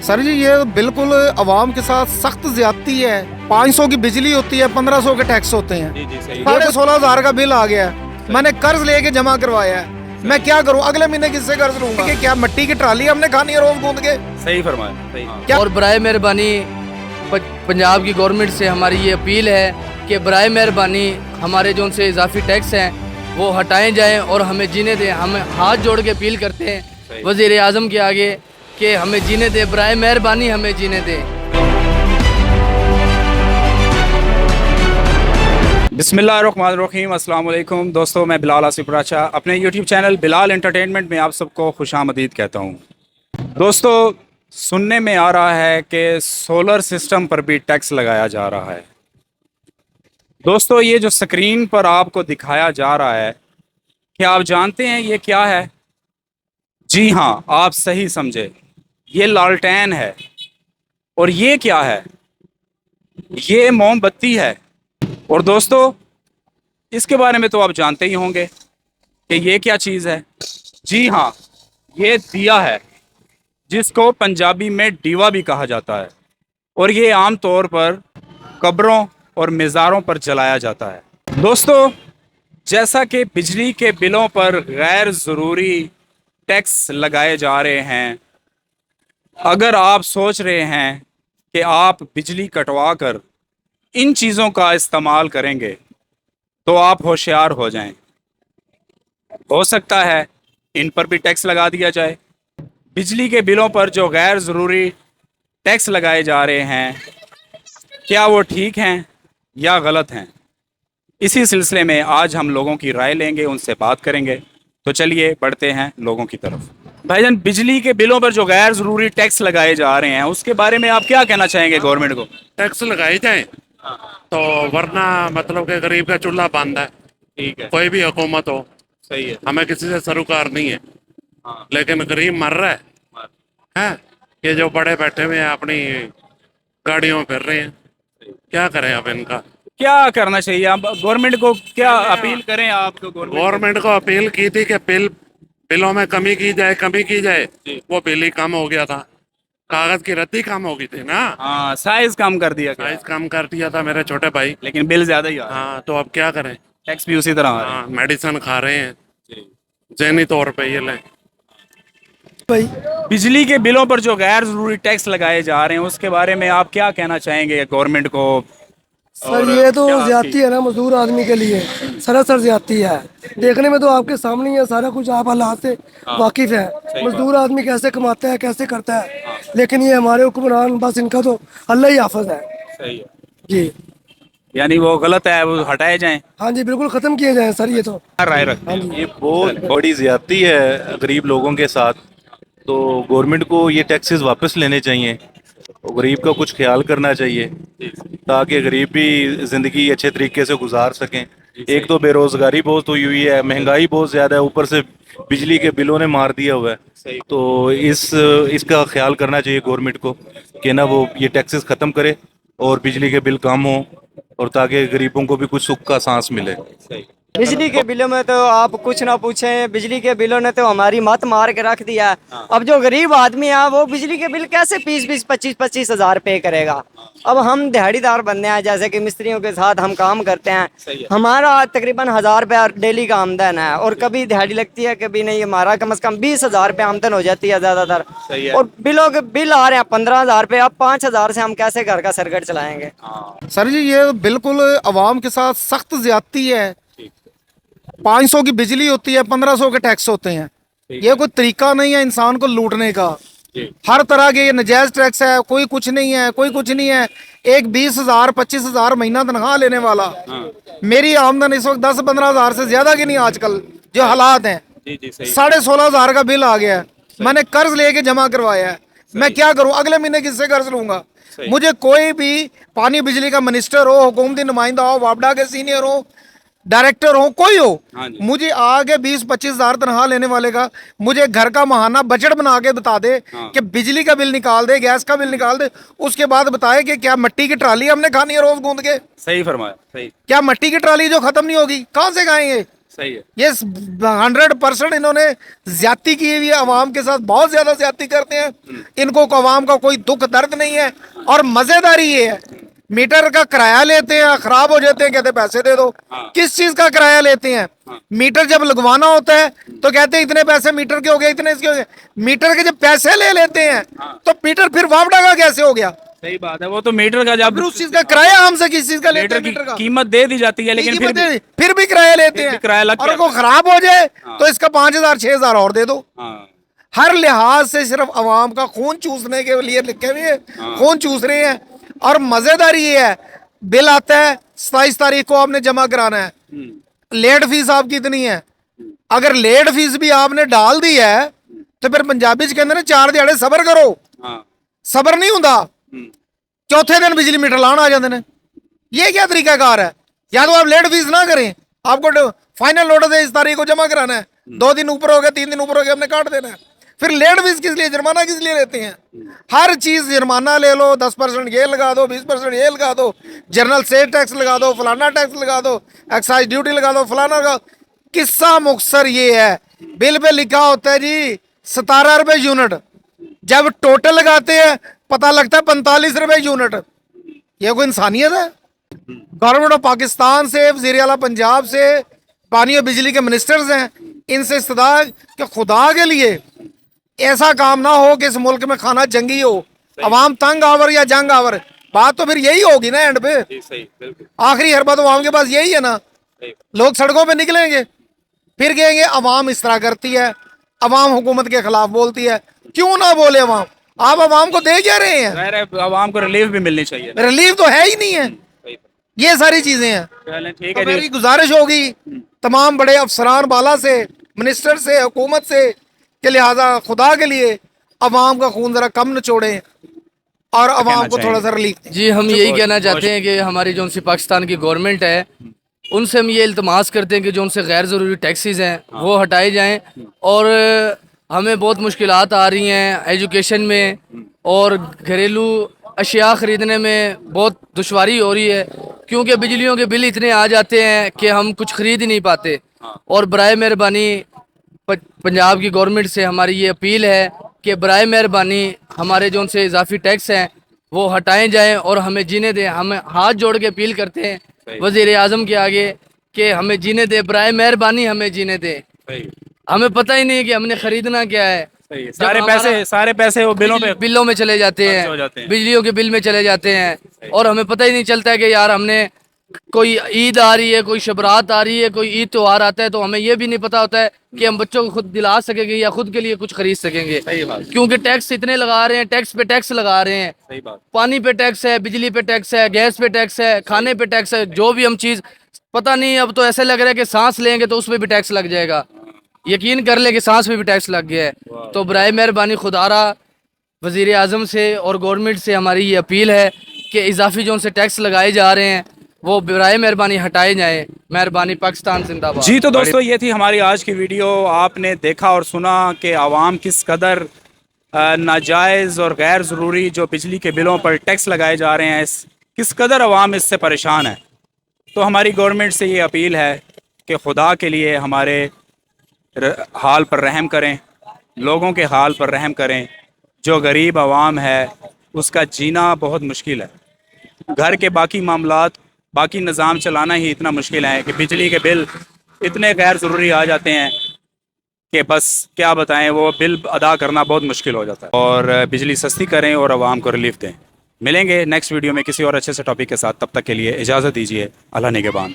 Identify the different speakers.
Speaker 1: Sir जी ये बिल्कुल आवाम के साथ सख्त ज्यादती है। 500 की बिजली होती है, 1500 के टैक्स होते हैं,
Speaker 2: जी जी सही
Speaker 1: 16,500 का बिल आ गया है। मैंने कर्ज लेके जमा करवाया है, मैं क्या करूं? अगले महीने किससे कर्ज लूंगा? कि क्या मिट्टी की ट्राली हमने खानी है रोज गूंद के?
Speaker 2: सही फरमाया सही।
Speaker 1: क्या
Speaker 3: और बराए मेहरबानी पंजाब की गवर्नमेंट से हमारी ये अपील है कि बराए मेहरबानी हमारे जो उनसे इजाफी टैक्स हैं वो हटाए जाएं और हमें जीने दें। हम हाथ जोड़ के अपील करते हैं वज़ीर आज़म के आगे कि हमें जीने दें, बराए मेहरबानी हमें जीने दें।
Speaker 2: बिस्मिल्लाहिर्रहमानिर्रहीम, अस्सलाम वालेकुम दोस्तों, मैं बिलाल आसिफ राचा अपने यूट्यूब चैनल बिलाल एंटरटेनमेंट में आप सबको खुशामदीद कहता हूँ। दोस्तों, सुनने में आ रहा है कि सोलर सिस्टम पर भी टैक्स लगाया जा रहा है। दोस्तों, ये जो स्क्रीन पर आपको दिखाया जा रहा है, क्या आप जानते हैं ये क्या है? जी हाँ, आप सही समझे, ये लालटेन है। और ये क्या है? ये मोमबत्ती है। और दोस्तों, इसके बारे में तो आप जानते ही होंगे कि ये क्या चीज़ है। जी हाँ, ये दिया है, जिसको पंजाबी में डीवा भी कहा जाता है, और ये आम तौर पर कब्रों और मज़ारों पर जलाया जाता है। दोस्तों, जैसा कि बिजली के बिलों पर गैर ज़रूरी टैक्स लगाए जा रहे हैं, अगर आप सोच रहे हैं कि आप बिजली कटवा कर इन चीज़ों का इस्तेमाल करेंगे तो आप होशियार हो जाएं। हो सकता है इन पर भी टैक्स लगा दिया जाए। बिजली के बिलों पर जो गैर ज़रूरी टैक्स लगाए जा रहे हैं, क्या वो ठीक हैं या गलत हैं? इसी सिलसिले में आज हम लोगों की राय लेंगे, उनसे बात करेंगे। तो चलिए बढ़ते हैं लोगों की तरफ। भाईजान, बिजली के बिलों पर जो गैर ज़रूरी टैक्स लगाए जा रहे हैं, उसके बारे में आप क्या कहना चाहेंगे गवर्नमेंट को?
Speaker 4: टैक्स लगाए जाए तो वरना मतलब कि गरीब का चूल्हा बंद है।
Speaker 2: ठीक है,
Speaker 4: कोई भी हुकूमत हो,
Speaker 2: सही है।
Speaker 4: हमें किसी से सरोकार नहीं है,
Speaker 2: हाँ,
Speaker 4: लेकिन गरीब मर रहा है। ये जो बड़े बैठे हुए हैं अपनी गाड़ियों में फिर रहे हैं, क्या करें अब इनका?
Speaker 2: क्या करना चाहिए? आप गवर्नमेंट को क्या अपील करें? आप तो
Speaker 4: गवर्नमेंट को अपील की थी कि बिलों में कमी की जाए। वो बिल ही कम हो गया था, कागज की रद्दी कम हो गई थी ना।
Speaker 2: हाँ, साइज कम कर दिया गया,
Speaker 4: साइज कम कर दिया था मेरे छोटे भाई,
Speaker 2: लेकिन बिल ज्यादा ही आ रहा है।
Speaker 4: हाँ तो अब क्या करें?
Speaker 2: टैक्स भी उसी तरह आ रहा
Speaker 4: हाँ, मेडिसिन खा रहे हैं
Speaker 2: है।
Speaker 4: ज़हनी तौर पे। ये लें,
Speaker 1: भाई
Speaker 2: बिजली के बिलों पर जो गैर जरूरी टैक्स लगाए जा रहे हैं, उसके बारे में आप क्या कहना चाहेंगे गवर्नमेंट को?
Speaker 5: सर ये तो
Speaker 2: क्या
Speaker 5: ज्यादती है ना मजदूर आदमी के लिए, सरासर ज्यादती है। देखने में तो आपके सामने ही है, सारा कुछ आप हालात से वाकिफ है। मजदूर आदमी कैसे कमाता है, कैसे करता है, लेकिन ये हमारे हुक्मरान बस इनका तो अल्लाह ही हाफिज है।
Speaker 2: सही है,
Speaker 5: जी
Speaker 2: यानी वो गलत है, वो हटाए जाएं।
Speaker 5: हाँ जी, बिल्कुल खत्म किए जाए सर ये तो।
Speaker 2: क्या राय रखते हैं?
Speaker 6: ये बहुत बड़ी ज्यादती है गरीब लोगों के साथ। तो गवर्नमेंट को ये टैक्सेस वापस लेने चाहिए और गरीब का कुछ ख्याल करना चाहिए, ताकि गरीब भी ज़िंदगी अच्छे तरीके से गुजार सकें। एक तो बेरोज़गारी बहुत हुई हुई है, महंगाई बहुत ज़्यादा है, ऊपर से बिजली के बिलों ने मार दिया हुआ है। तो इसका ख्याल करना चाहिए गवर्नमेंट को कि ना वो ये टैक्सेस ख़त्म करे और बिजली के बिल कम हो, और ताकि गरीबों को भी कुछ सुख का सांस मिले।
Speaker 7: बिजली के बिलों में तो आप कुछ ना पूछें, बिजली के बिलों ने तो हमारी मत मार के रख दिया है। अब जो गरीब आदमी है वो बिजली के बिल कैसे 20-20, 25-25 हजार पे करेगा? अब हम दिहाड़ीदार बंदे हैं, जैसे कि मिस्त्रियों के साथ हम काम करते हैं, हमारा तकरीबन 1000 रुपया डेली का आमदन है, और कभी दिहाड़ी लगती है कभी नहीं। हमारा कम से कम 20,000 रुपया आमदन हो जाती है ज्यादातर, और बिलों के बिल आ रहे हैं 15,000 रुपये। अब 5,000 से हम कैसे घर का सरगट चलाएंगे?
Speaker 1: सर जी ये बिल्कुल आवाम के साथ सख्त ज्यादती है। 500 की बिजली होती है, 1500 के टैक्स होते हैं। ये कोई तरीका नहीं है इंसान को लूटने का। हर तरह के ये नजायज टैक्स है, कोई कुछ नहीं है, कोई कुछ नहीं है। एक 20,000 25,000 महीना तनख्वाह लेने वाला, मेरी आमदन इस वक्त 10-15 हजार से ज्यादा की नहीं आजकल जो हालात हैं। 16,500 का बिल आ गया है, मैंने कर्ज लेके जमा करवाया है, मैं क्या करूं? अगले महीने किससे कर्ज लूंगा? मुझे कोई भी पानी बिजली का मिनिस्टर हो, हुकूमती नुमाइंदा हो, वापडा के सीनियर हो, डायरेक्टर हो, कोई हो, मुझे आगे 20-25 हजार तनख्वाह लेने वाले का मुझे घर का माहाना बजट बना के बता दे कि बिजली का बिल निकाल दे, गैस का बिल निकाल दे। उसके बाद बताए कि क्या मिट्टी की ट्राली हमने खानी है रोज गूंद के?
Speaker 2: सही फरमाया, सही।
Speaker 1: क्या मिट्टी की ट्राली जो खत्म नहीं होगी, कहाँ से खाएंगे?
Speaker 2: صحیح ہے.
Speaker 1: یہ 100% انہوں نے زیادتی کی ہوئی ہے عوام کے ساتھ, بہت زیادہ زیادتی کرتے ہیں. ان کو عوام کا کوئی دکھ درد نہیں ہے. اور مزیداری یہ ہے, میٹر کا کرایہ لیتے ہیں, خراب ہو جاتے ہیں, کہتے پیسے دے دو. کس چیز کا کرایہ لیتے ہیں؟ میٹر جب لگوانا ہوتا ہے تو کہتے ہیں اتنے پیسے میٹر کے ہو گئے, اتنے اس کے ہو گئے. میٹر کے جب پیسے لے لیتے ہیں تو میٹر پھر وابڈا کا کیسے ہو گیا؟
Speaker 2: صحیح بات ہے. وہ تو میٹر کا جب
Speaker 1: پھر اس چیز کا کرایہ ہم سے کس چیز کا لیتے
Speaker 2: میٹر
Speaker 1: ہیں؟
Speaker 2: کی
Speaker 1: میٹر کا
Speaker 2: قیمت دے دی جاتی ہے, لیکن
Speaker 1: پھر بھی کرایہ لیتے
Speaker 2: پھر بھی
Speaker 1: ہیں.
Speaker 2: کرایہ لگ
Speaker 1: اور
Speaker 2: کے
Speaker 1: ان کو خراب ہو جائے تو اس کا 5,000 6,000 اور دے دو.
Speaker 2: ہاں
Speaker 1: ہر لحاظ سے صرف عوام کا خون چوسنے کے لیے لکھے ہوئے ہیں, خون چوس رہے ہیں. اور مزیداری یہ ہے, بل آتا ہے 27 تاریخ کو آپ نے جمع کرانا ہے, لیٹ فیس آپ کی اتنی ہے. اگر لیٹ فیس بھی آپ نے ڈال دی ہے تو پھر پنجابی کے اندر 4 دیہڑے صبر کرو. صبر نہیں ہوتا, چوتھے دن بجلی میٹر لان آ جاتے ہیں. یہ کیا طریقہ کار ہے؟ یا تو آپ لیٹ فیس نہ کریں, آپ کو فائنل نوٹس ہے اس تاریخ کو جمع کرانا ہے, 2 دن اوپر ہو گیا 3 دن اوپر ہو گیا, ہم نے کاٹ دینا ہے. پھر لیٹ فیس کس لیے, جرمانہ کس لیے لیتے ہیں؟ ہر چیز جرمانہ لے لو, 10% یہ لگا دو, 20% یہ لگا دو, جنرل سیل ٹیکس لگا دو, فلانا ٹیکس لگا دو, ایکسائز ڈیوٹی لگا دو, فلانا لگا دو. قصہ مختصر یہ ہے, بل پہ لکھا ہوتا ہے جی 17 روپے یونٹ, جب ٹوٹل لگاتے ہیں پتہ لگتا ہے 45 روپے یونٹ. یہ کوئی انسانیت ہے؟ گورنمنٹ آف پاکستان سے, وزیر اعلیٰ پنجاب سے, پانی اور بجلی کے منسٹرز ہیں, ان سے استدعا کہ خدا کے لیے ایسا کام نہ ہو کہ اس ملک میں کھانا جنگی ہو, عوام تنگ آور یا جنگ آور. بات تو پھر یہی ہوگی نا اینڈ پہ, آخری حربت عوام کے پاس یہی ہے نا. لوگ سڑکوں پہ نکلیں گے, پھر کہیں گے عوام اس طرح کرتی ہے, عوام حکومت کے خلاف بولتی ہے. کیوں نہ بولے عوام؟ آپ عوام کو دے کیا رہے ہیں؟
Speaker 2: ظاہر ہے عوام کو ریلیف بھی ملنی چاہیے.
Speaker 1: ریلیف تو ہے ہی نہیں ہے. یہ ساری چیزیں ہیں.
Speaker 2: ٹھیک ہے جی.
Speaker 1: میری گزارش ہوگی تمام بڑے افسران بالا سے, منسٹر سے, حکومت سے, کہ لہٰذا خدا کے لیے عوام کا خون ذرا کم نچوڑیں اور عوام کو تھوڑا سا ریلیف دیں.
Speaker 3: جی ہم یہی کہنا چاہتے ہیں کہ ہماری جو پاکستان کی گورنمنٹ ہے ان سے ہم یہ التماس کرتے ہیں کہ جو ان سے غیر ضروری ٹیکسیز ہیں وہ ہٹائے جائیں. اور ہمیں بہت مشکلات آ رہی ہیں ایجوکیشن میں, اور گھریلو اشیاء خریدنے میں بہت دشواری ہو رہی ہے, کیونکہ بجلیوں کے بل اتنے آ جاتے ہیں کہ ہم کچھ خرید ہی نہیں پاتے. اور برائے مہربانی پنجاب کی گورنمنٹ سے ہماری یہ اپیل ہے کہ برائے مہربانی ہمارے جو ان سے اضافی ٹیکس ہیں وہ ہٹائے جائیں اور ہمیں جینے دیں. ہمیں ہاتھ جوڑ کے اپیل کرتے ہیں وزیر اعظم کے آگے کہ ہمیں جینے دیں, برائے مہربانی ہمیں جینے دیں. ہمیں پتہ ہی نہیں کہ ہم نے خریدنا کیا ہے.
Speaker 2: سارے پیسے وہ
Speaker 3: بلوں میں چلے جاتے ہیں, بجلیوں کے بل میں چلے جاتے ہیں, اور ہمیں پتہ ہی نہیں چلتا ہے کہ یار ہم نے کوئی عید آ رہی ہے, کوئی شبرات آ رہی ہے, کوئی عید تہوار آتا ہے, تو ہمیں یہ بھی نہیں پتہ ہوتا ہے کہ ہم بچوں کو خود دلا سکیں گے یا خود کے لیے کچھ خرید سکیں گے. کیونکہ ٹیکس اتنے لگا رہے ہیں, ٹیکس پہ ٹیکس لگا رہے ہیں. پانی پہ ٹیکس ہے, بجلی پہ ٹیکس ہے, گیس پہ ٹیکس ہے, کھانے پہ ٹیکس ہے, جو بھی ہم چیز پتہ نہیں. اب تو ایسے لگ رہا ہے کہ سانس لیں گے تو اس پہ بھی ٹیکس لگ جائے گا. یقین کر لیں کہ سانس پہ بھی ٹیکس لگ گیا ہے. تو برائے مہربانی خدارا وزیر اعظم سے اور گورنمنٹ سے ہماری یہ اپیل ہے کہ اضافی جو ان سے ٹیکس لگائے جا رہے ہیں وہ برائے مہربانی ہٹائے جائیں. مہربانی. پاکستان زندہ باد.
Speaker 2: جی تو دوستو یہ تھی ہماری آج کی ویڈیو. آپ نے دیکھا اور سنا کہ عوام کس قدر ناجائز اور غیر ضروری جو بجلی کے بلوں پر ٹیکس لگائے جا رہے ہیں, کس قدر عوام اس سے پریشان ہے. تو ہماری گورنمنٹ سے یہ اپیل ہے کہ خدا کے لیے ہمارے حال پر رحم کریں, لوگوں کے حال پر رحم کریں. جو غریب عوام ہے اس کا جینا بہت مشکل ہے. گھر کے باقی معاملات, باقی نظام چلانا ہی اتنا مشکل ہے کہ بجلی کے بل اتنے غیر ضروری آ جاتے ہیں کہ بس کیا بتائیں, وہ بل ادا کرنا بہت مشکل ہو جاتا ہے. اور بجلی سستی کریں اور عوام کو ریلیف دیں. ملیں گے نیکسٹ ویڈیو میں کسی اور اچھے سے ٹاپک کے ساتھ. تب تک کے لیے اجازت دیجیے. اللہ نگہبان.